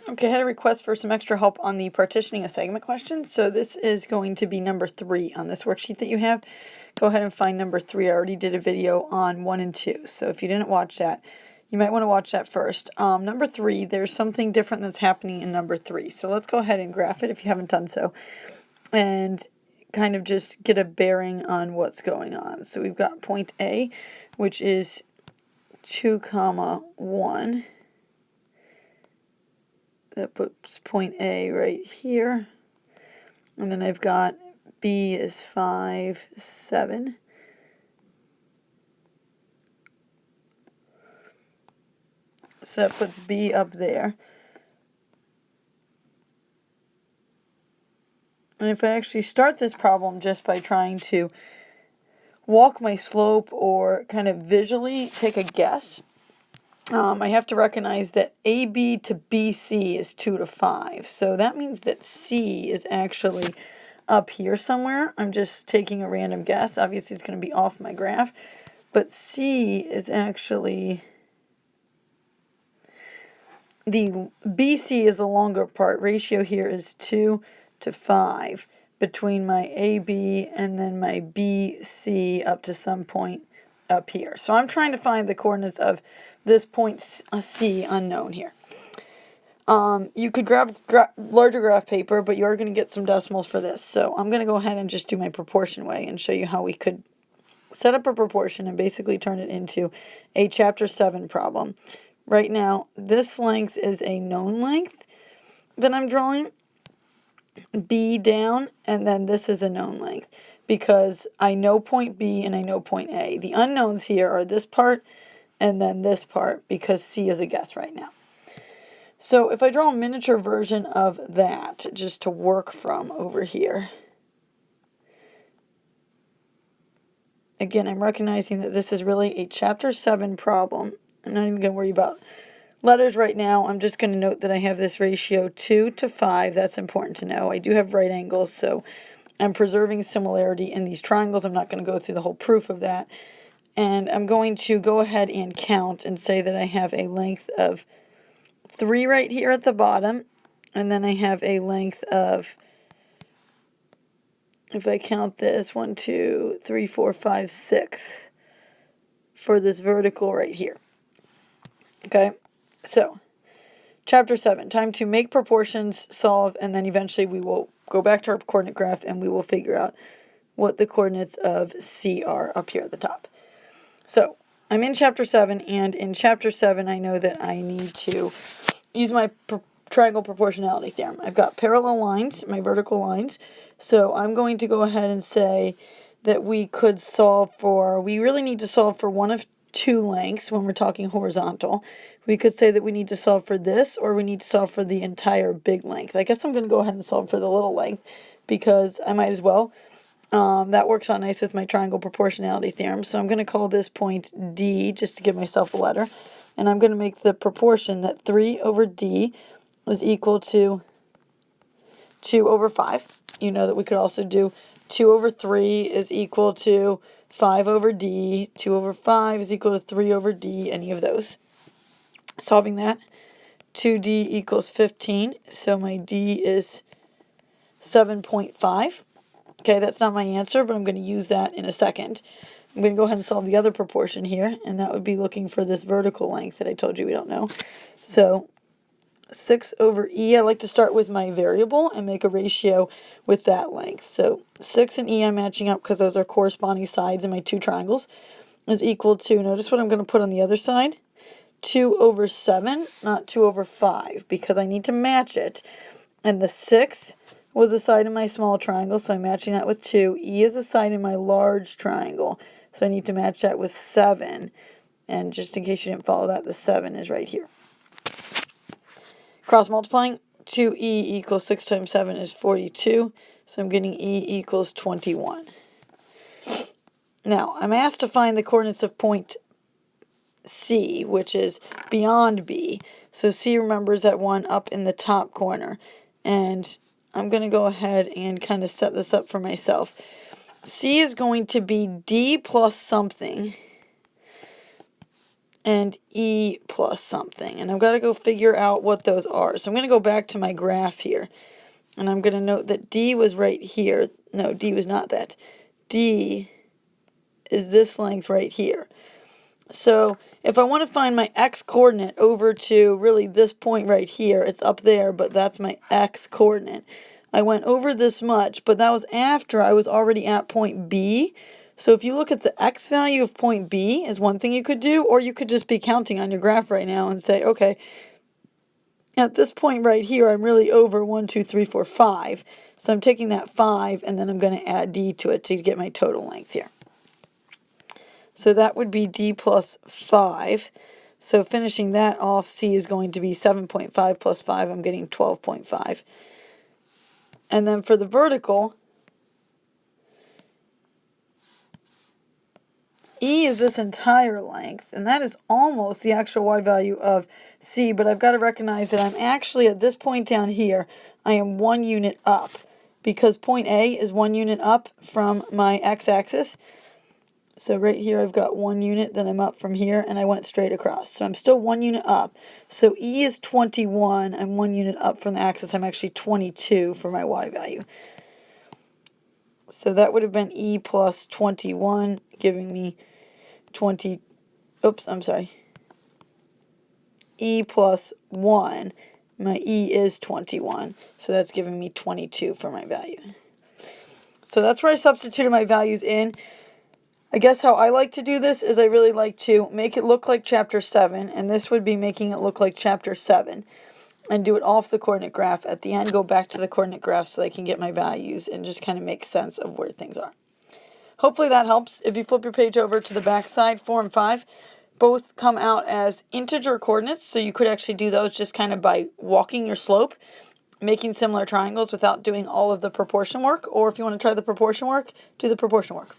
Okay, I had a request for some extra help on the partitioning a segment question. So this is going to be number 3 on this worksheet that you have. Go ahead and find number 3. I already did a video on 1 and 2. So if you didn't watch that, you might want to watch that first. Number 3, there's something different that's happening in number 3. So let's go ahead and graph it if you haven't done so. And kind of just get a bearing on what's going on. So we've got point A, which is 2, 1. That puts point A right here. And then I've got B is 5, 7. So that puts B up there. And if I actually start this problem just by trying to walk my slope or kind of visually take a guess, I have to recognize that AB to BC is 2 to 5. So that means that C is actually up here somewhere. I'm just taking a random guess. Obviously, it's going to be off my graph. But C is actually, the BC is the longer part. Ratio here is 2 to 5 between my AB and then my BC up to some point up here. So I'm trying to find the coordinates of this point C unknown here. You could grab larger graph paper, but you are going to get some decimals for this. So I'm going to go ahead and just do my proportion way and show you how we could set up a proportion and basically turn it into a chapter 7 problem. Right now, this length is a known length that I'm drawing, B down, and then this is a known length because I know point B and I know point A. The unknowns here are this part and then this part because C is a guess right now. So if I draw a miniature version of that just to work from over here, again, I'm recognizing that this is really a chapter 7 problem. I'm not even going to worry about letters right now. I'm just going to note that I have this ratio 2 to 5. That's important to know. I do have right angles, so I'm preserving similarity in these triangles. I'm not going to go through the whole proof of that. And I'm going to go ahead and count and say that I have a length of 3 right here at the bottom. And then I have a length of, if I count this, 1, 2, 3, 4, 5, 6 for this vertical right here. Okay, so chapter 7, time to make proportions, solve, and then eventually we will go back to our coordinate graph and we will figure out what the coordinates of C are up here at the top. So I'm in chapter 7, and in chapter 7 I know that I need to use my triangle proportionality theorem. I've got parallel lines, my vertical lines, so I'm going to go ahead and say that we could solve for, we really need to solve for one of 2 lengths when we're talking horizontal. We could say that we need to solve for this, or we need to solve for the entire big length. I guess I'm going to go ahead and solve for the little length because I might as well. That works out nice with my triangle proportionality theorem. So I'm going to call this point D just to give myself a letter. And I'm going to make the proportion that 3 over D is equal to 2 over 5. You know that we could also do 2 over 3 is equal to 5 over D. 2 over 5 is equal to 3 over D, any of those. Solving that, 2D equals 15, so my D is 7.5. Okay, that's not my answer, but I'm going to use that in a second. I'm going to go ahead and solve the other proportion here, and that would be looking for this vertical length that I told you we don't know. So 6 over E, I like to start with my variable and make a ratio with that length. So 6 and E I'm matching up because those are corresponding sides in my 2 triangles, is equal to, notice what I'm going to put on the other side, 2 over 7, not 2 over 5, because I need to match it. And the 6 was a side in my small triangle, so I'm matching that with 2. E is a side in my large triangle, so I need to match that with 7. And just in case you didn't follow that, the 7 is right here. Cross multiplying, 2E equals 6 times 7 is 42, so I'm getting E equals 21. Now, I'm asked to find the coordinates of point C, which is beyond B. So C, remember, is that one up in the top corner. And I'm going to go ahead and kind of set this up for myself. C is going to be D plus something and E plus something. And I've got to go figure out what those are. So I'm going to go back to my graph here. And I'm going to note that D was right here. No, D was not that. D is this length right here. So if I want to find my x coordinate over to really this point right here, it's up there, but that's my x coordinate. I went over this much, but that was after I was already at point B. So if you look at the x value of point B is one thing you could do, or you could just be counting on your graph right now and say, okay, at this point right here, I'm really over 1, 2, 3, 4, 5. So I'm taking that 5, and then I'm going to add D to it to get my total length here. So that would be D plus 5. So finishing that off, C is going to be 7.5 plus 5. I'm getting 12.5. And then for the vertical, E is this entire length, and that is almost the actual Y value of C, but I've got to recognize that I'm actually at this point down here, I am 1 unit up, because point A is 1 unit up from my x-axis. So right here I've got 1 unit, then I'm up from here, and I went straight across. So I'm still 1 unit up. So E is 21, I'm 1 unit up from the axis, I'm actually 22 for my Y value. So that would have been E plus 21, giving me 20, E plus 1, my E is 21, so that's giving me 22 for my value. So that's where I substituted my values in. I guess how I like to do this is I really like to make it look like chapter 7, and this would be making it look like chapter 7, and do it off the coordinate graph. At the end, go back to the coordinate graph so I can get my values and just kind of make sense of where things are. Hopefully that helps. If you flip your page over to the back side, 4 and 5, both come out as integer coordinates, so you could actually do those just kind of by walking your slope, making similar triangles without doing all of the proportion work, or if you want to try the proportion work, do the proportion work.